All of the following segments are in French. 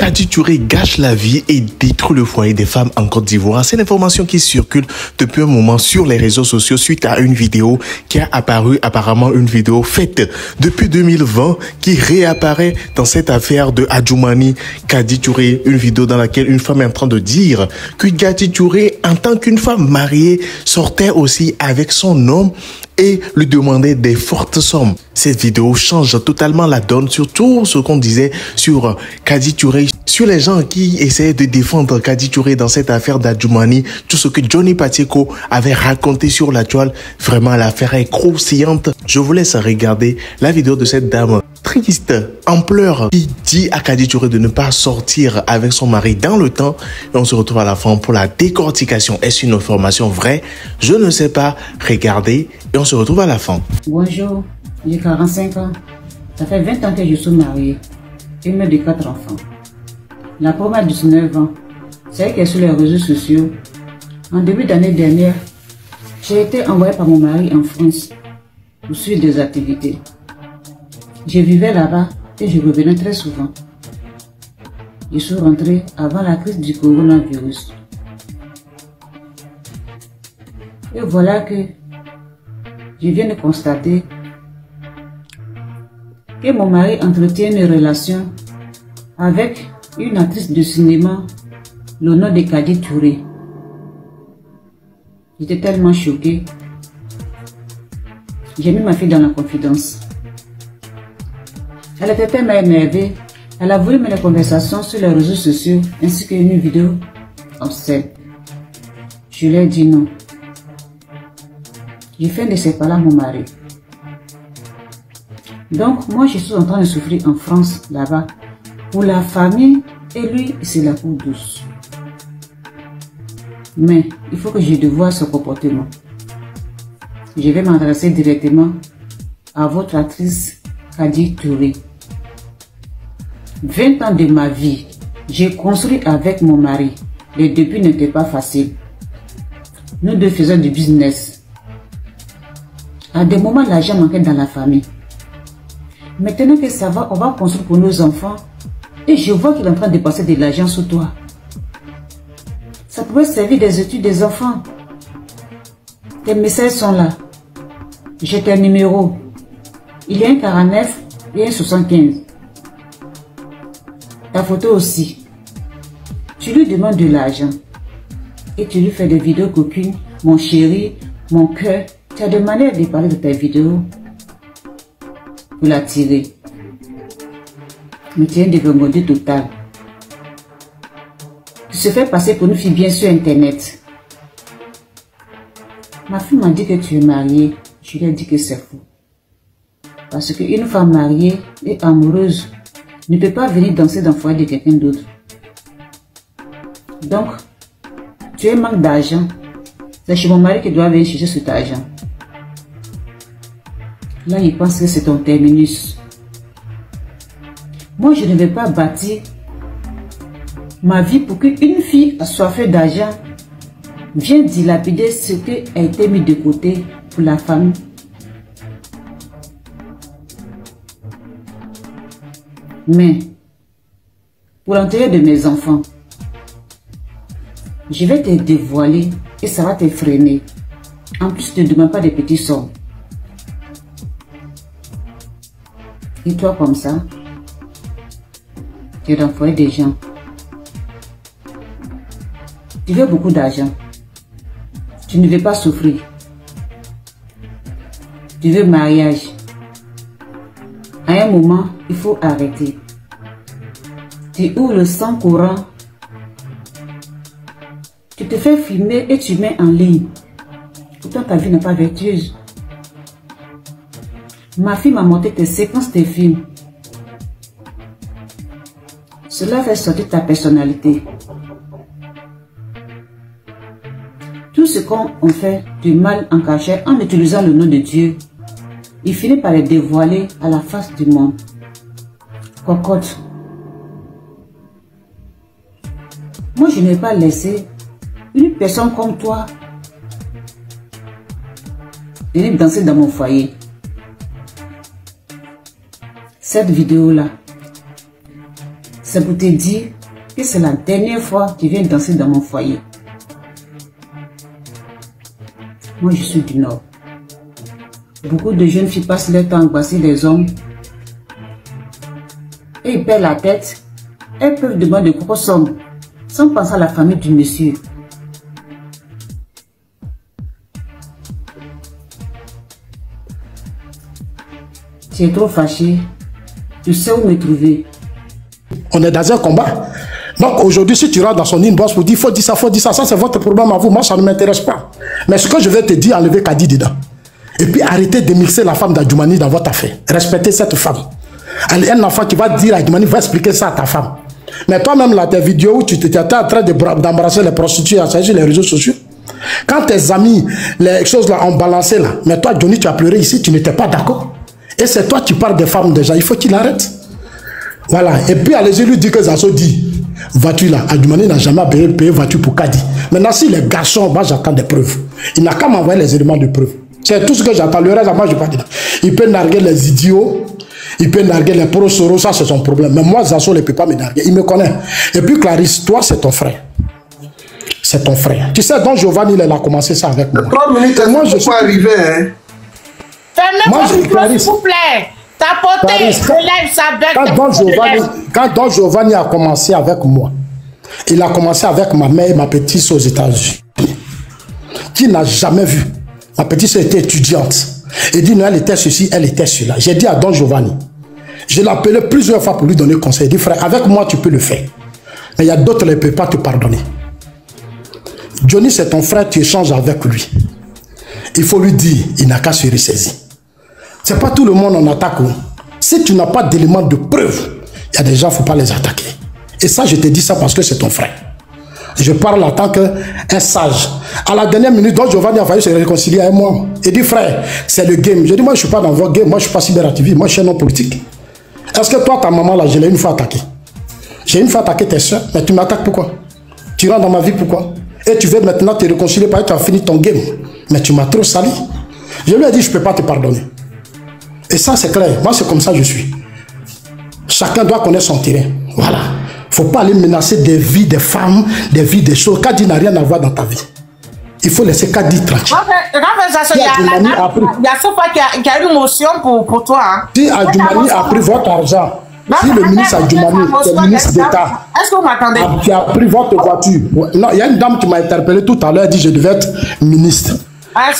Kadi Touré gâche la vie et détruit le foyer des femmes en Côte d'Ivoire. C'est l'information qui circule depuis un moment sur les réseaux sociaux suite à une vidéo qui a apparu, apparemment une vidéo faite depuis 2020 qui réapparaît dans cette affaire de Adjoumani Kadi Touré. Une vidéo dans laquelle une femme est en train de dire que Kadi Touré, en tant qu'une femme mariée, sortait aussi avec son homme et lui demandait des fortes sommes. Cette vidéo change totalement la donne sur tout ce qu'on disait sur Kadi Touré, sur les gens qui essayaient de défendre Kadi Touré dans cette affaire d'Adjoumani, tout ce que Johnny Pacheco avait raconté sur la toile. Vraiment, l'affaire est croustillante. Je vous laisse regarder la vidéo de cette dame triste, en pleurs, qui dit à Kadi Touré de ne pas sortir avec son mari dans le temps. Et on se retrouve à la fin pour la décortication. Est-ce une information vraie? Je ne sais pas. Regardez et on se retrouve à la fin. Bonjour, j'ai 45 ans. Ça fait 20 ans que je suis mariée. Une mère de 4 enfants. La première a 19 ans. C'est elle qui est sur les réseaux sociaux. En début d'année dernière, j'ai été envoyée par mon mari en France pour suivre des activités. Je vivais là-bas et je revenais très souvent. Je suis rentrée avant la crise du coronavirus. Et voilà que je viens de constater que mon mari entretient une relation avec une actrice de cinéma, le nom de Kadi Touré. J'étais tellement choquée. J'ai mis ma fille dans la confidence. Elle était tellement énervée. Elle a voulu mettre la conversation sur les réseaux sociaux ainsi qu'une vidéo obscène. Je lui ai dit non. J'ai fait de ces paroles à mon mari. Donc, moi, je suis en train de souffrir en France, là-bas, pour la famille, et lui, c'est la cour douce. Mais, il faut que je dévoie ce comportement. Je vais m'adresser directement à votre actrice Kadi Touré. 20 ans de ma vie, j'ai construit avec mon mari. Les débuts n'étaient pas faciles. Nous deux faisions du business. À des moments, l'argent manquait dans la famille. Maintenant que ça va, on va construire pour nos enfants. Et je vois qu'il est en train de passer de l'argent sur toi. Ça pourrait servir des études des enfants. Tes messages sont là. J'ai tes numéros. Il y a un 49 et un 75. Ta photo aussi. Tu lui demandes de l'argent. Et tu lui fais des vidéos coquines. Mon chéri, mon cœur. Tu as des manières de parler de tes vidéos pour l'attirer. Mais tu es un dévergondé total. Tu se fais passer pour une fille bien sur Internet. Ma fille m'a dit que tu es mariée. Je lui ai dit que c'est faux. Parce qu'une femme mariée et amoureuse ne peut pas venir danser dans le foyer de quelqu'un d'autre. Donc, tu es manque d'argent. C'est chez mon mari que tu dois venir chercher cet argent. Là, il pense que c'est ton terminus. Moi, je ne vais pas bâtir ma vie pour qu'une fille assoiffée d'argent vienne dilapider ce qui a été mis de côté pour la famille. Mais, pour l'intérêt de mes enfants, je vais te dévoiler et ça va te freiner. En plus, ne demande pas des petits sommes. Et toi comme ça, tu es dans le foyer des gens. Tu veux beaucoup d'argent. Tu ne veux pas souffrir. Tu veux mariage. À un moment, il faut arrêter. Tu ouvres le sang courant. Tu te fais filmer et tu mets en ligne. Pourtant, ta vie n'est pas vertueuse. Ma fille m'a montré tes séquences de films. Cela fait sortir ta personnalité. Tout ce qu'on fait du mal en cachette en utilisant le nom de Dieu, il finit par les dévoiler à la face du monde. Cocotte. Moi, je ne vais pas laisser une personne comme toi venir danser dans mon foyer. Cette vidéo-là, C'est pour te dire que c'est la dernière fois que tu viens danser dans mon foyer. Moi, je suis du Nord. Beaucoup de jeunes filles passent leur temps à angoisser les hommes. Et ils perdent la tête. Elles peuvent demander de grosses sommes sans penser à la famille du monsieur. Tu es trop fâché. Tu sais où me trouver. On est dans un combat. Donc aujourd'hui, si tu rentres dans son inbox pour dire faut dire ça, ça c'est votre problème à vous. Moi, ça ne m'intéresse pas. Mais ce que je vais te dire, enlevez Kadi dedans. Et puis arrêtez de mixer la femme d'Adjoumani dans votre affaire. Respectez cette femme. Elle est un enfant qui va dire à Adjoumani, va expliquer ça à ta femme. Mais toi-même, là, tes vidéos où tu étais en train d'embrasser les prostituées à sur les réseaux sociaux, quand tes amis, les choses là ont balancé là, mais toi, Johnny, tu as pleuré ici, tu n'étais pas d'accord. Et c'est toi qui parles des femmes déjà, il faut qu'il arrête. Voilà. Et puis allez-y lui dire que Zasso dit, voiture là, Adjoumani n'a jamais payé voiture pour Kadi. Maintenant, si les garçons, moi j'attends des preuves. Il n'a qu'à m'envoyer les éléments de preuve. C'est tout ce que j'attends. Le reste, moi je ne vais pas dire. Il peut narguer les idiots, il peut narguer les pro-Soro, ça c'est son problème. Mais moi, Zasso ne peut pas me narguer. Il me connaît. Et puis Clarisse, toi c'est ton frère. C'est ton frère. Tu sais, Don Giovanni, il a commencé ça avec moi. 3 minutes, moi je suis arrivé. Hein. Moi, s'il vous plaît. Tapotez, relève sa bête. Quand Don Giovanni a commencé avec moi, il a commencé avec ma mère et ma petite soeur aux États-Unis. Qui n'a jamais vu. Ma petite soeur était étudiante. Il dit non, elle était ceci, elle était cela. J'ai dit à Don Giovanni, je l'ai appelé plusieurs fois pour lui donner conseil. Il dit frère, avec moi tu peux le faire. Mais il y a d'autres qui ne peuvent pas te pardonner. Johnny, c'est ton frère, tu échanges avec lui. Il faut lui dire, il n'a qu'à se ressaisir. Ce n'est pas tout le monde en attaque. Si tu n'as pas d'éléments de preuve, il y a des gens, il ne faut pas les attaquer. Et ça, je te dis ça parce que c'est ton frère. Je parle en tant qu'un sage. À la dernière minute, Don Giovanni a failli se réconcilier avec moi. Il dit, frère, c'est le game. Je dis, moi, je ne suis pas dans votre game. Moi, je ne suis pas cyberactiviste. Moi, je suis un homme politique. Est-ce que toi, ta maman, là, je l'ai une fois attaqué? J'ai une fois attaqué tes soeurs, mais tu m'attaques pourquoi? Tu rentres dans ma vie pourquoi? Et tu veux maintenant te réconcilier parce que tu as fini ton game. Mais tu m'as trop sali. Je lui ai dit, je ne peux pas te pardonner. Et ça, c'est clair. Moi, c'est comme ça que je suis. Chacun doit connaître son terrain. Voilà. Il ne faut pas aller menacer des vies des femmes, des vies des choses. Kadi n'a rien à voir dans ta vie. Il faut laisser Kadi tranquille. Il y a Sofa qui a une motion pour toi. Hein. Si Adjoumani a pris votre argent, si le ministre Adjoumani, le ministre d'État, qui a pris votre voiture. Non, il y a une dame qui m'a interpellé tout à l'heure, elle dit que je devais être ministre.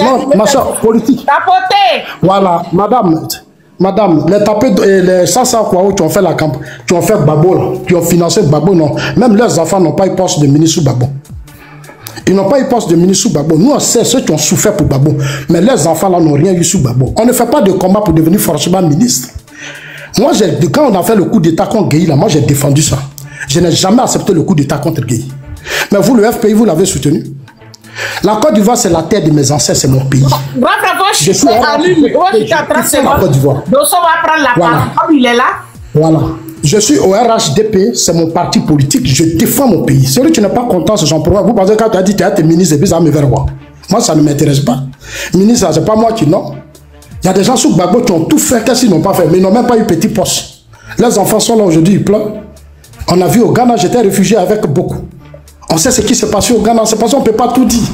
Non, ma soeur, politique. Tapoter. Voilà, madame, les tapés, les ça quoi, où tu as fait la campagne, tu as fait Babo là, tu as financé Babo, non. Même leurs enfants n'ont pas eu poste de ministre sous Babo. Ils n'ont pas eu poste de ministre sous Babo. Nous, on sait ceux qui ont souffert pour Babo. Mais leurs enfants là n'ont rien eu sous Babo. On ne fait pas de combat pour devenir forcément ministre. Moi, quand on a fait le coup d'État contre Gueye, là, moi j'ai défendu ça. Je n'ai jamais accepté le coup d'État contre Gueye. Mais vous, le FPI, vous l'avez soutenu. La Côte d'Ivoire, c'est la terre de mes ancêtres, c'est mon pays. Je suis en Côte d'Ivoire. Dosso va prendre la parole comme il est là. Voilà. Je suis au RHDP, c'est mon parti politique, je défends mon pays. Celui qui n'est pas content, c'est son problème. Vous pensez que quand tu as dit que tu es ministre, et puis ça me fait voir. Moi, ça ne m'intéresse pas. Ministre, c'est pas moi qui non. Il y a des gens sous Gbagbo qui ont tout fait, qu'est-ce qu'ils n'ont pas fait, mais ils n'ont même pas eu petit poste. Les enfants sont là aujourd'hui, ils pleurent. On a vu au Ghana, j'étais réfugié avec beaucoup. On sait ce qui s'est passé au Ghana, c'est parce qu'on ne peut pas tout dire.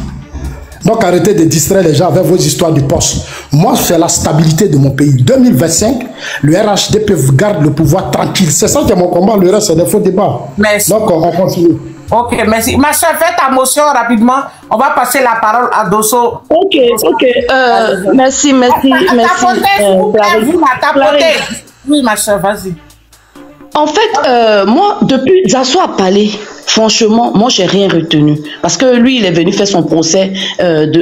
Donc arrêtez de distraire les gens avec vos histoires de poste. Moi, c'est la stabilité de mon pays. 2025, le RHDP garde le pouvoir tranquille. C'est ça qui est mon combat, le reste c'est des faux débats. Merci. Donc on continue. Ok, merci. Ma soeur, fais ta motion rapidement. On va passer la parole à Dosso. Ok. Merci. Oui, ma soeur, vas-y. En fait, moi, depuis Zasso a parlé, franchement, moi, j'ai rien retenu. Parce que lui, il est venu faire son procès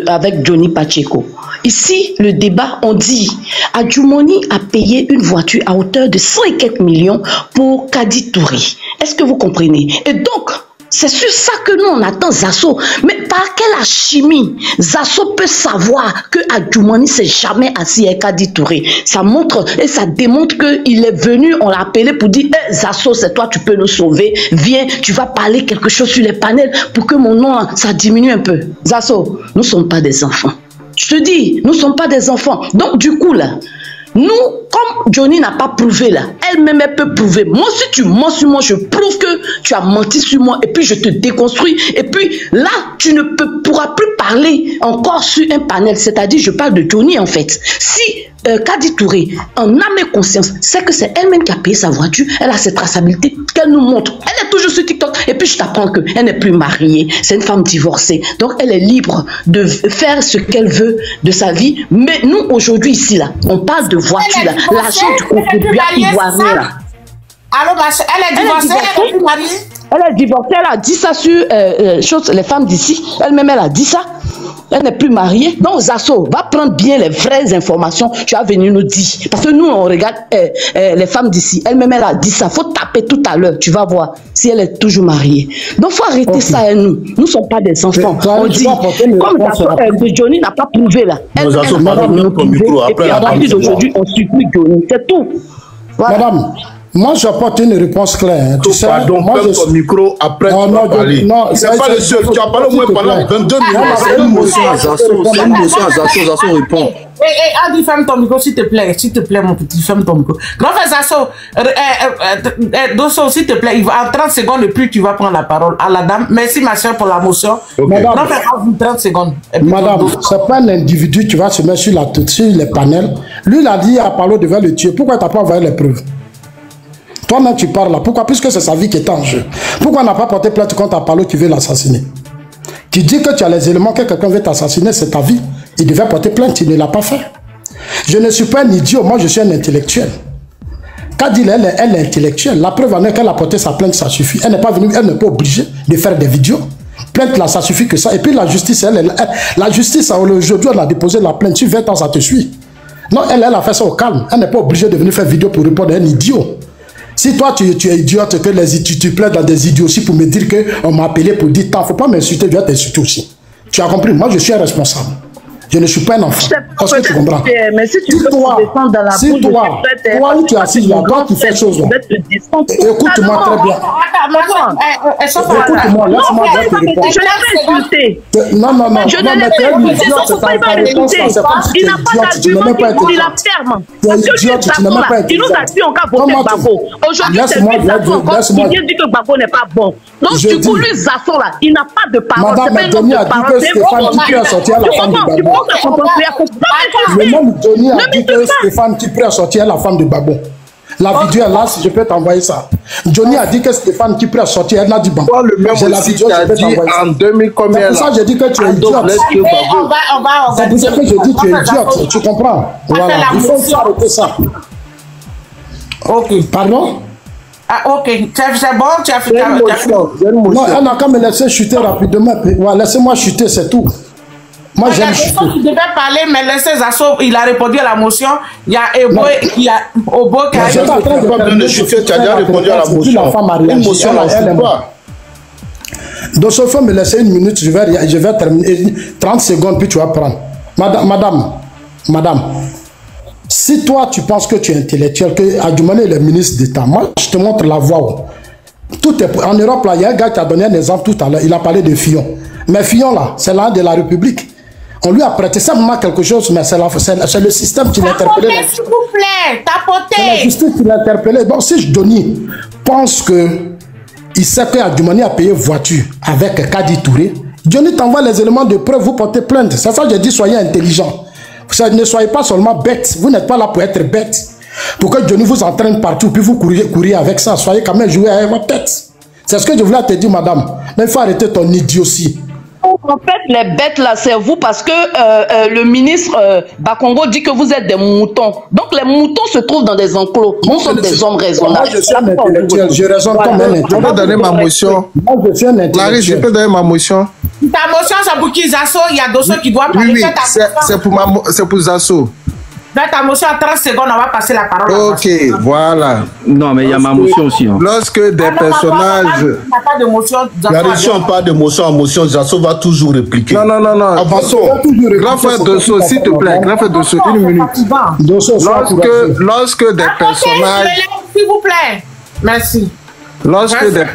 avec Johnny Pacheco. Ici, le débat, on dit, Adjoumani a payé une voiture à hauteur de 100 et quelques millions pour Kadi Touré. Est-ce que vous comprenez? Et donc, c'est sur ça que nous, on attend Zasso. Mais par quelle alchimie Zasso peut savoir que Adjoumani s'est jamais assis avec Kadi Touré? Ça montre et ça démontre qu'il est venu, on l'a appelé pour dire hey, Zasso, c'est toi, tu peux nous sauver. Viens, tu vas parler quelque chose sur les panels pour que mon nom, ça diminue un peu. Zasso, nous ne sommes pas des enfants. Je te dis, nous ne sommes pas des enfants. Donc, du coup, là, Nous, comme Johnny n'a pas prouvé là, elle-même elle peut prouver. Moi, si tu mens sur moi, je prouve que tu as menti sur moi et puis je te déconstruis. Et puis là, tu ne pourras plus parler encore sur un panel. C'est-à-dire, je parle de Johnny en fait. Si Kadi Touré, en âme et conscience, c'est que c'est elle-même qui a payé sa voiture, elle a cette traçabilité qu'elle nous montre. Elle est toujours sur TikTok. Et puis je t'apprends qu'elle n'est plus mariée, c'est une femme divorcée. Donc elle est libre de faire ce qu'elle veut de sa vie. Mais nous, aujourd'hui, ici, là, on parle de voiture, là, l'argent du contribuable ivoirien, là. Allô, elle est divorcée, elle est plus mariée. Elle est divorcée, elle a dit ça sur les femmes d'ici. Elle-même, elle a dit ça. Elle n'est plus mariée. Donc, Zasso, va prendre bien les vraies informations. Tu as venu nous dire. Parce que nous, on regarde les femmes d'ici. Elle-même, elle a dit ça. Il faut taper tout à l'heure. Tu vas voir si elle est toujours mariée. Donc, il faut arrêter ça à nous. Nous ne sommes pas des enfants. On dit, comme Zasso, Johnny n'a pas prouvé là. Elle n'a pas prouvé. Et puis, à partir d'aujourd'hui, on supplie Johnny. C'est tout. Voilà. Madame, moi, j'apporte une réponse claire. Hein. Tu sais, pardon, moi, ton micro, après tu vas parler. Non, c'est pas le seul. Tu as parlé au moins pendant 22 minutes. C'est une motion à Zasso. C'est une motion à Zasso. Zasso répond. Adi, ferme ton micro, s'il te plaît. S'il te plaît, mon petit, ferme ton micro. Grand frère Zasso, Dosso, s'il te plaît, en 30 secondes, et puis tu vas prendre la parole à la dame. Merci, ma soeur, pour la motion. Okay. Grand frère, 30 secondes. Madame, c'est pas un individu qui va se mettre sur les panels. Lui, il a dit à Apollo devait le tuer. Pourquoi tu n'as pas envoyé les preuves? Toi-même, tu parles là. Pourquoi? Puisque c'est sa vie qui est en jeu. Pourquoi on n'a pas porté plainte contre Apollo qui veut l'assassiner? Tu dis que tu as les éléments que quelqu'un veut t'assassiner, c'est ta vie. Il devait porter plainte, il ne l'a pas fait. Je ne suis pas un idiot, moi je suis un intellectuel. Quand elle est intellectuelle, la preuve en est qu'elle a porté sa plainte, ça suffit. Elle n'est pas venue, elle n'est pas obligée de faire des vidéos. Plainte là, ça suffit que ça. Et puis la justice, la justice, aujourd'hui on a déposé la plainte, sur 20 ans ça te suit. Non, elle a fait ça au calme. Elle n'est pas obligée de venir faire vidéo pour répondre à un idiot. Si toi tu es idiote, que tu plais dans des idioties pour me dire qu'on m'a appelé pour dire tant, il ne faut pas m'insulter, je vais t'insulter aussi. Tu as compris? Moi je suis un responsable. Je ne suis pas un enfant. Est-ce que tu comprends? Mais si tu veux descendre dans la si toi où tu es assis là, toi qui fais chose là, écoute-moi très bien. Écoute-moi, laisse-moi bien te répondre. Je l'ai insulté. Non, je ne l'ai pas insulté. Son papa, il m'a insulté. Il n'a pas d'argument qui dit la ferme. Parce que lui, il nous a dit on va voter Gbagbo. Aujourd'hui, c'est lui Zasso qui vient dire que Gbagbo n'est pas bon. Donc, du coup, lui, Zasso là, il n'a pas de parole. Madame Denis a dit que Stéphane Tipri a sorti à la femme de Gbagbo. Le nom de Denis a dit que Stéphane Tipri a sorti à la femme de Gbagbo. La vidéo est là, si je peux t'envoyer ça. Johnny a dit que Stéphane Tipri a sorti, elle a dit bon. J'ai la vidéo, je peux t'envoyer ça. En 2000 combien? C'est pour ça que j'ai dit que tu es idiote. C'est pour ça que j'ai dit que tu es idiote. Tu comprends? Voilà. Il faut arrêter ça. Ok. Pardon? Ah, ok. C'est bon, tu as fait ta motion. Non, elle n'a qu'à me laisser chuter rapidement. Ouais, laissez-moi chuter, c'est tout. Moi, j'aime chuter. Il devait parler, mais laissez Zasso, il a répondu à la motion. Il y a Obo qui a tu as déjà répondu à la motion. Une motion, elle n'est pas. Donc, il faut me laisser une minute, je vais terminer. 30 secondes, puis tu vas prendre. Madame, si toi, tu penses que tu es intellectuel, que Adjumani est le ministre d'État, moi, je te montre la voie. Tout est, en Europe, là, il y a un gars qui a donné un exemple tout à l'heure. Il a parlé de Fillon. Mais Fillon, là, c'est l'un de la République. On lui a prêté simplement quelque chose, mais c'est le système qui l'a interpellé. S'il vous plaît, tapotez. C'est la justice qui l'a interpellé. Donc, si Johnny pense qu'il sait que Adjumani a payé voiture avec Kadi Touré, Johnny t'envoie les éléments de preuve, vous portez plainte. C'est ça que j'ai dit, soyez intelligent. Ne soyez pas seulement bête. Vous n'êtes pas là pour être bête. Pour que Johnny vous entraîne partout, puis vous couriez avec ça. Soyez quand même joué avec votre tête. C'est ce que je voulais te dire, madame. Mais il faut arrêter ton idiotie. En fait, les bêtes là, c'est vous parce que le ministre Bakongo dit que vous êtes des moutons. Donc les moutons se trouvent dans des enclos. Nous sommes des hommes raisonnables. Moi, je suis un intellectuel. Je raisonne comme un intellectuel. Je peux donner ma motion. Moi, je suis un intellectuel. Larry, je peux donner ma motion. Ta motion, c'est pour qui Zasso? Il y a Dosso qui doit parler. Oui, c'est pour Zasso. Dans ta motion, en 30 secondes, on va passer la parole. Ok, voilà. Non, mais il y a ma motion aussi. Hein. Lorsque des personnages... Il n'y a pas de motion. Si on parle de motion en motion, Zasso va toujours répliquer. Non. Avançons. Grand frère Dosso, s'il te plaît. Grand frère Dosso, une minute. Lorsque des personnages... S'il vous plaît. Merci. Lorsque des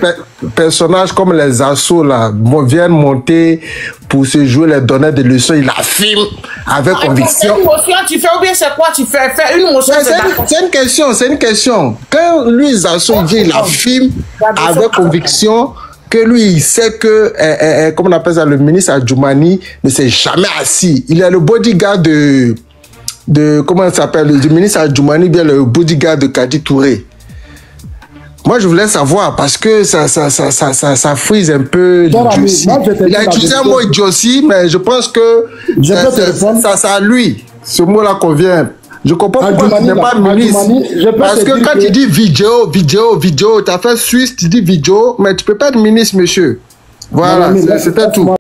personnages comme les assos là viennent monter pour se jouer les donneurs de leçons, il la filme avec conviction. Une motion, tu fais ou bien c'est quoi tu fais? Faire une motion, c'est une question. Quand lui, Zasso, il vient, il la filme avec conviction que lui, il sait que, comment on appelle ça, le ministre Adjoumani ne s'est jamais assis. Il est le bodyguard de comment il s'appelle, du ministre Adjoumani, bien le bodyguard de Kadi Touré. Moi, je voulais savoir parce que ça frise un peu l'idiotie. Il a utilisé un mot idiotie, mais je pense que ça à lui. Ce mot-là convient. Je comprends pourquoi tu n'es pas ministre. Parce que quand tu dis vidéo, tu as fait Suisse, tu dis vidéo, mais tu ne peux pas être ministre, monsieur. Voilà, c'était tout.